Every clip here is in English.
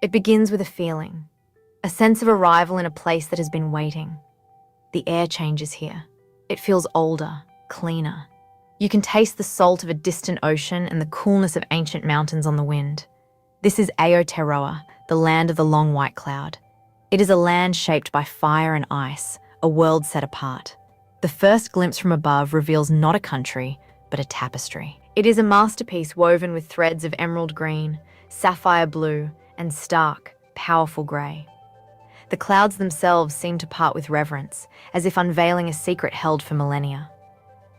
It begins with a feeling, a sense of arrival in a place that has been waiting. The air changes here. It feels older, cleaner. You can taste the salt of a distant ocean and the coolness of ancient mountains on the wind. This is Aotearoa, the land of the long white cloud. It is a land shaped by fire and ice, a world set apart. The first glimpse from above reveals not a country, but a tapestry. It is a masterpiece woven with threads of emerald green, sapphire blue, and stark, powerful grey. The clouds themselves seem to part with reverence, as if unveiling a secret held for millennia.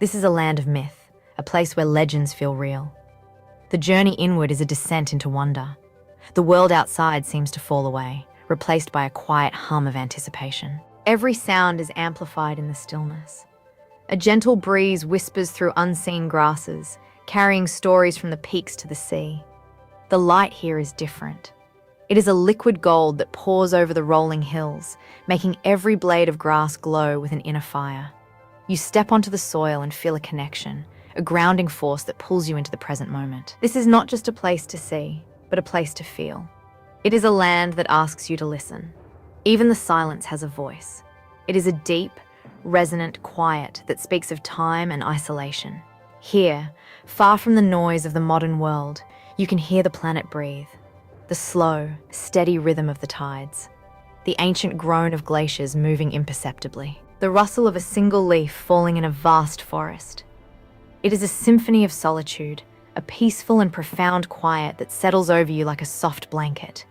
This is a land of myth, a place where legends feel real. The journey inward is a descent into wonder. The world outside seems to fall away, replaced by a quiet hum of anticipation. Every sound is amplified in the stillness. A gentle breeze whispers through unseen grasses, carrying stories from the peaks to the sea. The light here is different. It is a liquid gold that pours over the rolling hills, making every blade of grass glow with an inner fire. You step onto the soil and feel a connection, a grounding force that pulls you into the present moment. This is not just a place to see, but a place to feel. It is a land that asks you to listen. Even the silence has a voice. It is a deep, resonant quiet that speaks of time and isolation. Here, far from the noise of the modern world, you can hear the planet breathe. The slow, steady rhythm of the tides. The ancient groan of glaciers moving imperceptibly. The rustle of a single leaf falling in a vast forest. It is a symphony of solitude, a peaceful and profound quiet that settles over you like a soft blanket.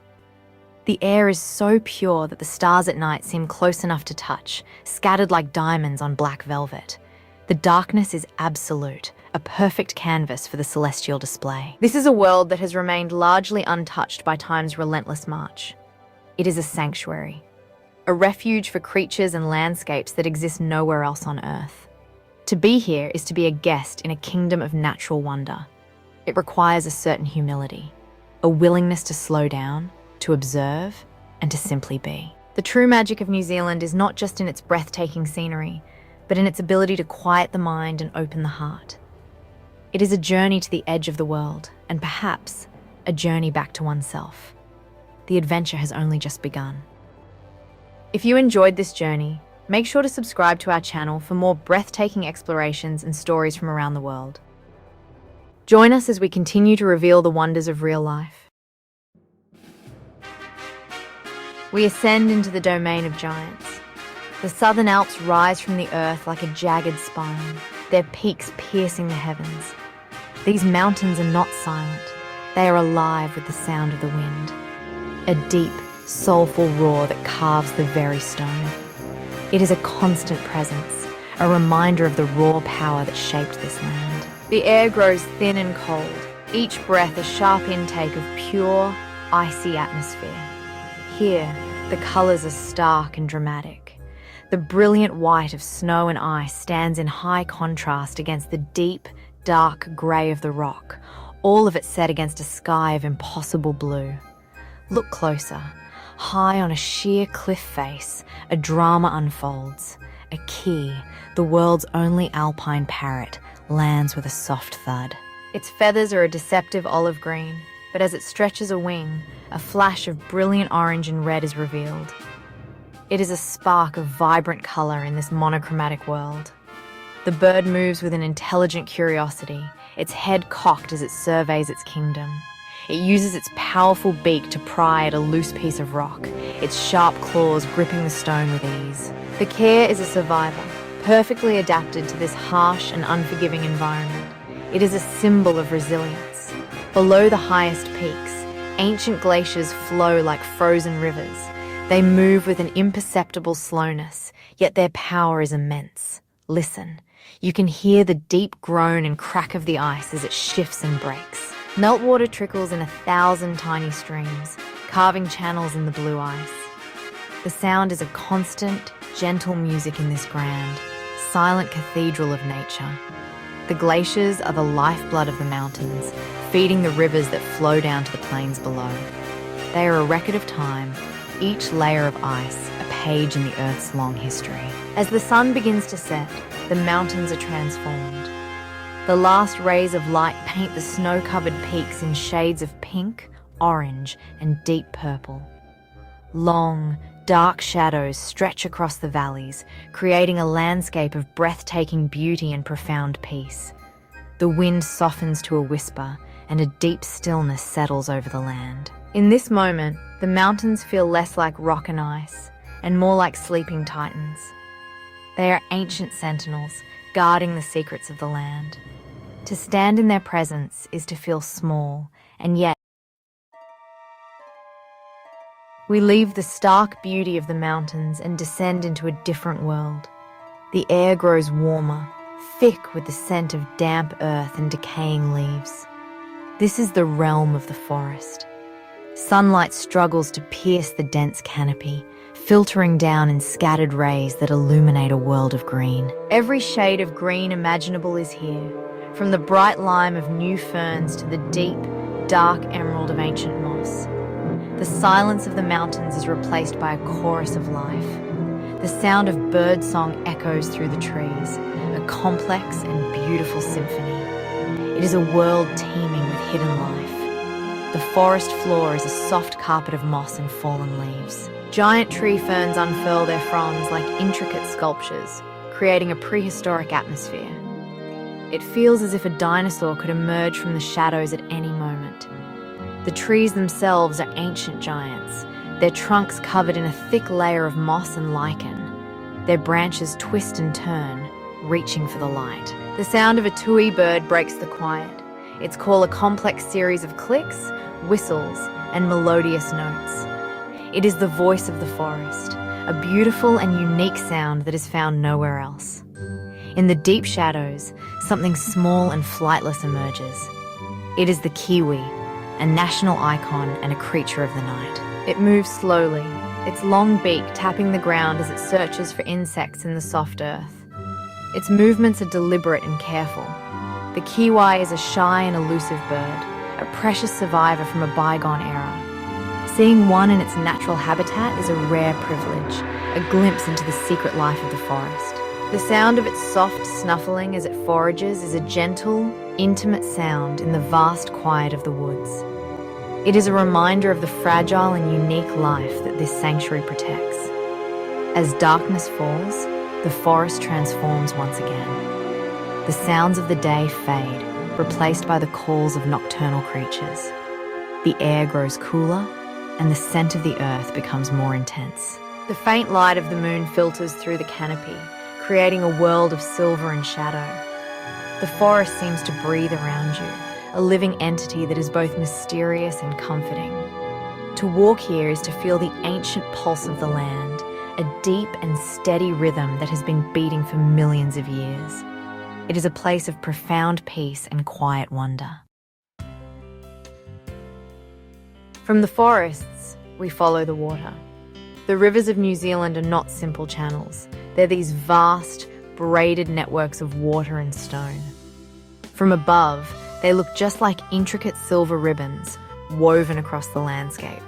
The air is so pure that the stars at night seem close enough to touch, scattered like diamonds on black velvet. The darkness is absolute, a perfect canvas for the celestial display. This is a world that has remained largely untouched by time's relentless march. It is a sanctuary, a refuge for creatures and landscapes that exist nowhere else on Earth. To be here is to be a guest in a kingdom of natural wonder. It requires a certain humility, a willingness to slow down, to observe, and to simply be. The true magic of New Zealand is not just in its breathtaking scenery, but in its ability to quiet the mind and open the heart. It is a journey to the edge of the world, and perhaps a journey back to oneself. The adventure has only just begun. If you enjoyed this journey, make sure to subscribe to our channel for more breathtaking explorations and stories from around the world. Join us as we continue to reveal the wonders of real life. We ascend into the domain of giants. The Southern Alps rise from the earth like a jagged spine, their peaks piercing the heavens. These mountains are not silent. They are alive with the sound of the wind. A deep, soulful roar that carves the very stone. It is a constant presence, a reminder of the raw power that shaped this land. The air grows thin and cold, each breath a sharp intake of pure, icy atmosphere. Here, the colours are stark and dramatic. The brilliant white of snow and ice stands in high contrast against the deep, dark grey of the rock, all of it set against a sky of impossible blue. Look closer. High on a sheer cliff face, a drama unfolds. A key, the world's only alpine parrot, lands with a soft thud. Its feathers are a deceptive olive green, but as it stretches a wing, a flash of brilliant orange and red is revealed. It is a spark of vibrant colour in this monochromatic world. The bird moves with an intelligent curiosity, its head cocked as it surveys its kingdom. It uses its powerful beak to pry at a loose piece of rock, its sharp claws gripping the stone with ease. The kea is a survivor, perfectly adapted to this harsh and unforgiving environment. It is a symbol of resilience. Below the highest peaks, ancient glaciers flow like frozen rivers. They move with an imperceptible slowness, yet their power is immense. Listen, you can hear the deep groan and crack of the ice as it shifts and breaks. Meltwater trickles in 1,000 tiny streams, carving channels in the blue ice. The sound is a constant, gentle music in this grand, silent cathedral of nature. The glaciers are the lifeblood of the mountains, feeding the rivers that flow down to the plains below. They are a record of time, each layer of ice a page in the Earth's long history. As the sun begins to set, the mountains are transformed. The last rays of light paint the snow-covered peaks in shades of pink, orange, and deep purple. Long, dark shadows stretch across the valleys, creating a landscape of breathtaking beauty and profound peace. The wind softens to a whisper, and a deep stillness settles over the land. In this moment, the mountains feel less like rock and ice, and more like sleeping titans. They are ancient sentinels, guarding the secrets of the land. To stand in their presence is to feel small, and yet we leave the stark beauty of the mountains and descend into a different world. The air grows warmer, thick with the scent of damp earth and decaying leaves. This is the realm of the forest. Sunlight struggles to pierce the dense canopy, filtering down in scattered rays that illuminate a world of green. Every shade of green imaginable is here, from the bright lime of new ferns to the deep, dark emerald of ancient moss. The silence of the mountains is replaced by a chorus of life. The sound of birdsong echoes through the trees, a complex and beautiful symphony. It is a world teeming with hidden life. The forest floor is a soft carpet of moss and fallen leaves. Giant tree ferns unfurl their fronds like intricate sculptures, creating a prehistoric atmosphere. It feels as if a dinosaur could emerge from the shadows at any moment. The trees themselves are ancient giants, their trunks covered in a thick layer of moss and lichen. Their branches twist and turn, reaching for the light. The sound of a tui bird breaks the quiet. Its call a complex series of clicks, whistles, and melodious notes. It is the voice of the forest, a beautiful and unique sound that is found nowhere else. In the deep shadows, something small and flightless emerges. It is the kiwi, a national icon and a creature of the night. It moves slowly, its long beak tapping the ground as it searches for insects in the soft earth. Its movements are deliberate and careful. The kiwi is a shy and elusive bird, a precious survivor from a bygone era. Seeing one in its natural habitat is a rare privilege, a glimpse into the secret life of the forest. The sound of its soft snuffling as it forages is a gentle, intimate sound in the vast quiet of the woods. It is a reminder of the fragile and unique life that this sanctuary protects. As darkness falls, the forest transforms once again. The sounds of the day fade, replaced by the calls of nocturnal creatures. The air grows cooler, and the scent of the earth becomes more intense. The faint light of the moon filters through the canopy, creating a world of silver and shadow. The forest seems to breathe around you, a living entity that is both mysterious and comforting. To walk here is to feel the ancient pulse of the land, a deep and steady rhythm that has been beating for millions of years. It is a place of profound peace and quiet wonder. From the forests, we follow the water. The rivers of New Zealand are not simple channels. They're these vast, braided networks of water and stone. From above, they look just like intricate silver ribbons woven across the landscape.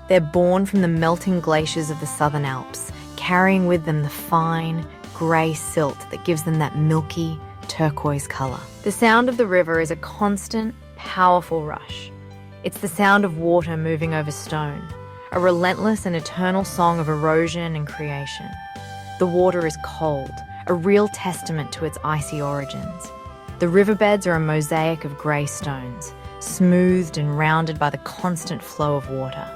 They're born from the melting glaciers of the Southern Alps, carrying with them the fine, grey silt that gives them that milky, turquoise colour. The sound of the river is a constant, powerful rush. It's the sound of water moving over stone, a relentless and eternal song of erosion and creation. The water is cold, a real testament to its icy origins. The riverbeds are a mosaic of grey stones, smoothed and rounded by the constant flow of water.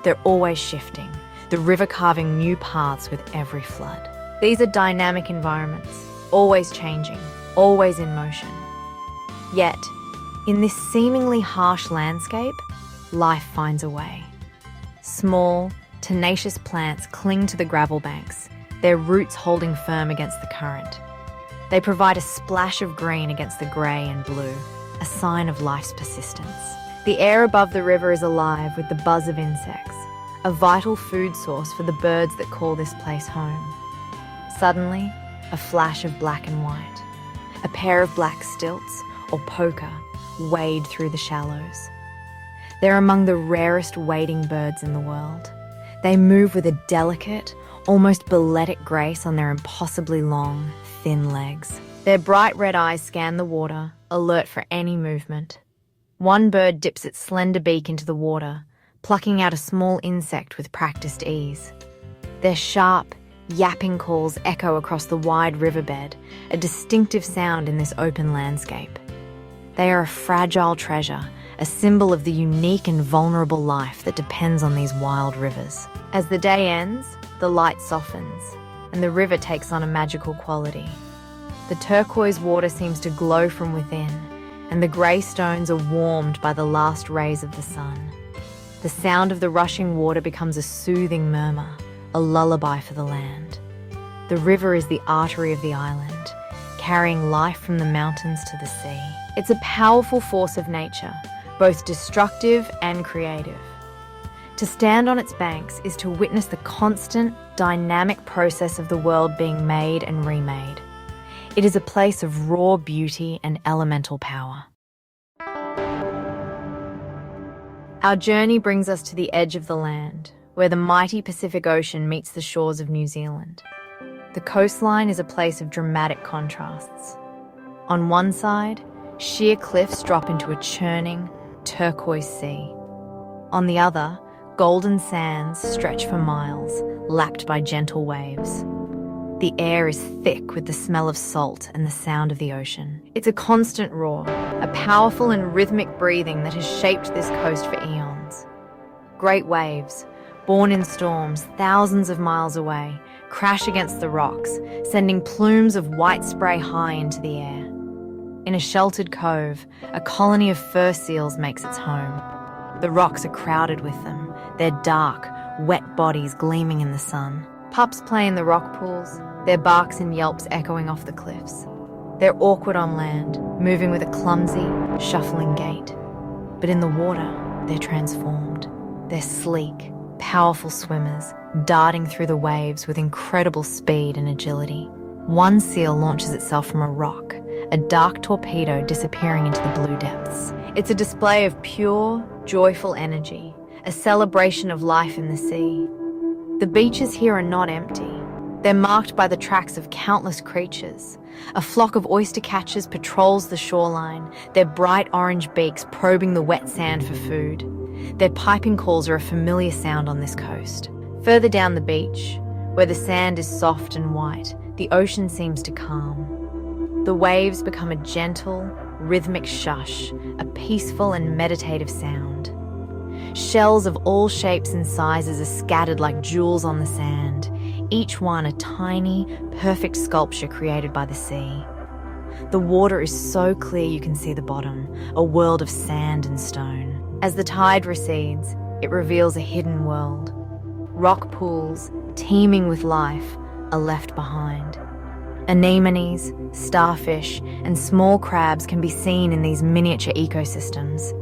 They're always shifting, the river carving new paths with every flood. These are dynamic environments, always changing, always in motion. Yet, in this seemingly harsh landscape, life finds a way. Small, tenacious plants cling to the gravel banks, their roots holding firm against the current. They provide a splash of green against the grey and blue, a sign of life's persistence. The air above the river is alive with the buzz of insects, a vital food source for the birds that call this place home. Suddenly, a flash of black and white. A pair of black stilts, or poker, wade through the shallows. They're among the rarest wading birds in the world. They move with a delicate, almost balletic grace on their impossibly long, thin legs. Their bright red eyes scan the water, alert for any movement. One bird dips its slender beak into the water, plucking out a small insect with practiced ease. Their sharp, yapping calls echo across the wide riverbed, a distinctive sound in this open landscape. They are a fragile treasure, a symbol of the unique and vulnerable life that depends on these wild rivers. As the day ends, the light softens, and the river takes on a magical quality. The turquoise water seems to glow from within, and the grey stones are warmed by the last rays of the sun. The sound of the rushing water becomes a soothing murmur, a lullaby for the land. The river is the artery of the island, carrying life from the mountains to the sea. It's a powerful force of nature, both destructive and creative. To stand on its banks is to witness the constant, dynamic process of the world being made and remade. It is a place of raw beauty and elemental power. Our journey brings us to the edge of the land, where the mighty Pacific Ocean meets the shores of New Zealand. The coastline is a place of dramatic contrasts. On one side, sheer cliffs drop into a churning, turquoise sea. On the other, golden sands stretch for miles, lapped by gentle waves. The air is thick with the smell of salt and the sound of the ocean. It's a constant roar, a powerful and rhythmic breathing that has shaped this coast for eons. Great waves, born in storms thousands of miles away, crash against the rocks, sending plumes of white spray high into the air. In a sheltered cove, a colony of fur seals makes its home. The rocks are crowded with them, their dark, wet bodies gleaming in the sun. Pups play in the rock pools, their barks and yelps echoing off the cliffs. They're awkward on land, moving with a clumsy, shuffling gait. But in the water, they're transformed. They're sleek, powerful swimmers, darting through the waves with incredible speed and agility. One seal launches itself from a rock, a dark torpedo disappearing into the blue depths. It's a display of pure, joyful energy, a celebration of life in the sea. The beaches here are not empty. They're marked by the tracks of countless creatures. A flock of oyster catchers patrols the shoreline, their bright orange beaks probing the wet sand for food. Their piping calls are a familiar sound on this coast. Further down the beach, where the sand is soft and white, the ocean seems to calm. The waves become a gentle, rhythmic shush, a peaceful and meditative sound. Shells of all shapes and sizes are scattered like jewels on the sand, each one a tiny, perfect sculpture created by the sea. The water is so clear you can see the bottom, a world of sand and stone. As the tide recedes, it reveals a hidden world. Rock pools, teeming with life, are left behind. Anemones, starfish, and small crabs can be seen in these miniature ecosystems.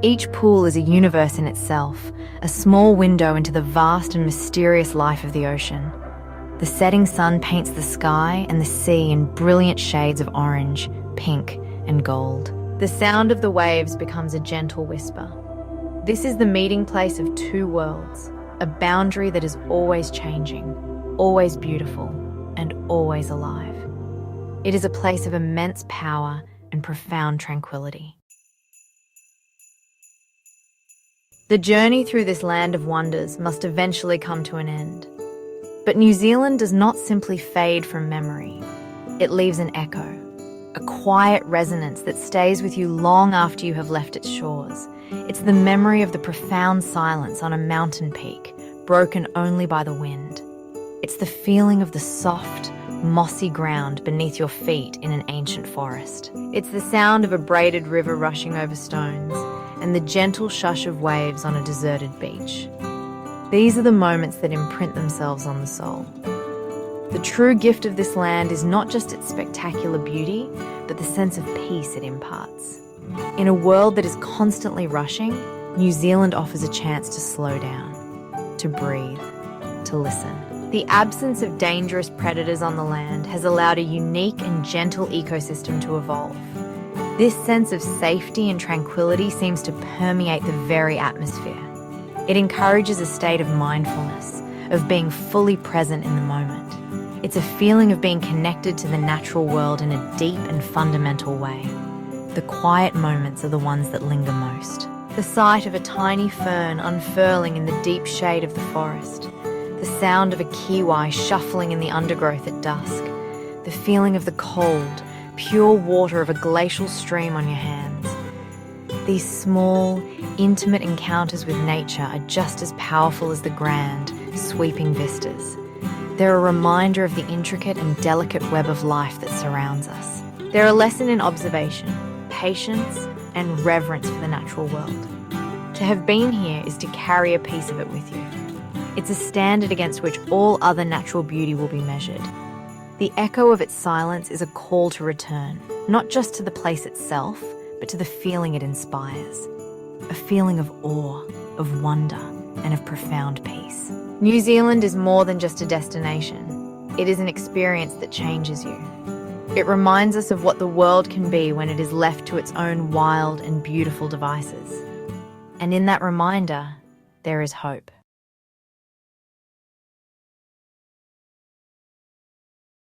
Each pool is a universe in itself, a small window into the vast and mysterious life of the ocean. The setting sun paints the sky and the sea in brilliant shades of orange, pink, and gold. The sound of the waves becomes a gentle whisper. This is the meeting place of two worlds, a boundary that is always changing, always beautiful, and always alive. It is a place of immense power and profound tranquility. The journey through this land of wonders must eventually come to an end. But New Zealand does not simply fade from memory. It leaves an echo, a quiet resonance that stays with you long after you have left its shores. It's the memory of the profound silence on a mountain peak, broken only by the wind. It's the feeling of the soft, mossy ground beneath your feet in an ancient forest. It's the sound of a braided river rushing over stones, and the gentle shush of waves on a deserted beach. These are the moments that imprint themselves on the soul. The true gift of this land is not just its spectacular beauty, but the sense of peace it imparts. In a world that is constantly rushing, New Zealand offers a chance to slow down, to breathe, to listen. The absence of dangerous predators on the land has allowed a unique and gentle ecosystem to evolve. This sense of safety and tranquility seems to permeate the very atmosphere. It encourages a state of mindfulness, of being fully present in the moment. It's a feeling of being connected to the natural world in a deep and fundamental way. the quiet moments are the ones that linger most. The sight of a tiny fern unfurling in the deep shade of the forest, the sound of a kiwi shuffling in the undergrowth at dusk, the feeling of the cold, pure water of a glacial stream on your hands. These small, intimate encounters with nature are just as powerful as the grand, sweeping vistas. They're a reminder of the intricate and delicate web of life that surrounds us. They're a lesson in observation, patience, and reverence for the natural world. To have been here is to carry a piece of it with you. It's a standard against which all other natural beauty will be measured. The echo of its silence is a call to return, not just to the place itself, but to the feeling it inspires. A feeling of awe, of wonder, and of profound peace. New Zealand is more than just a destination. It is an experience that changes you. It reminds us of what the world can be when it is left to its own wild and beautiful devices. And in that reminder, there is hope.